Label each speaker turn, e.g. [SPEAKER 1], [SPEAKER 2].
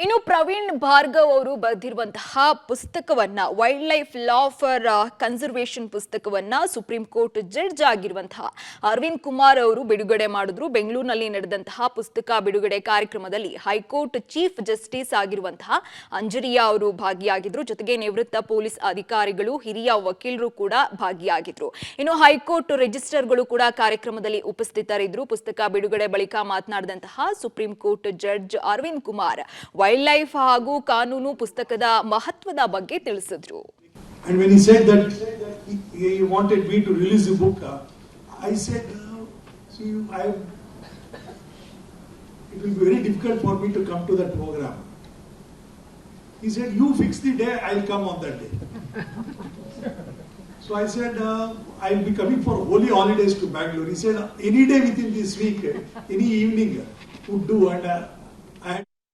[SPEAKER 1] ಇನ್ನು ಪ್ರವೀಣ್ ಭಾರ್ಗವ್ ಅವರು ಬರೆದಿರುವಂತಹ ಪುಸ್ತಕವನ್ನ wild life law for conservation ಪುಸ್ತಕವನ್ನ ಸುಪ್ರೀಂ ಕೋರ್ಟ್ ಜಡ್ಜ್ ಆಗಿರುವಂತಹ ಅರವಿಂದ್ ಕುಮಾರ್ ಅವರು ಬಿಡುಗಡೆ ಮಾಡಿದ್ರು. ಬೆಂಗಳೂರಿನಲ್ಲಿ ನಡೆದಂತಹ ಪುಸ್ತಕ ಬಿಡುಗಡೆ ಕಾರ್ಯಕ್ರಮದಲ್ಲಿ ಹೈಕೋರ್ಟ್ ಚೀಫ್ ಜಸ್ಟಿಸ್ ಆಗಿರುವಂತಹ ಅಂಜರಿಯಾ ಅವರು ಭಾಗಿಯಾಗಿದ್ರು. ಜೊತೆಗೆ ನಿವೃತ್ತ ಪೊಲೀಸ್ ಅಧಿಕಾರಿಗಳು, ಹಿರಿಯ ವಕೀಲರು ಕೂಡ ಭಾಗಿಯಾಗಿದ್ರು. ಇನ್ನು ಹೈಕೋರ್ಟ್ ರಿಜಿಸ್ಟರ್ಗಳು ಕೂಡ ಕಾರ್ಯಕ್ರಮದಲ್ಲಿ ಉಪಸ್ಥಿತರಿದ್ದರು. ಪುಸ್ತಕ ಬಿಡುಗಡೆ ಬಳಿಕ ಮಾತನಾಡಿದಂತಹ Supreme Court judge Arvind Kumar wild life ಹಾಗೂ ಕಾನೂನು ಪುಸ್ತಕದ ಮಹತ್ವದ ಬಗ್ಗೆ ತಿಳಿಸಿದ್ರು.
[SPEAKER 2] And when he said that he wanted me to release the book, I said, see, it will be very difficult for me to come to that program. He said, you fix the day, I'll come on that day. So I said, I'll be coming for holy holidays to Bangalore. He said, any day within this week, any evening would do. And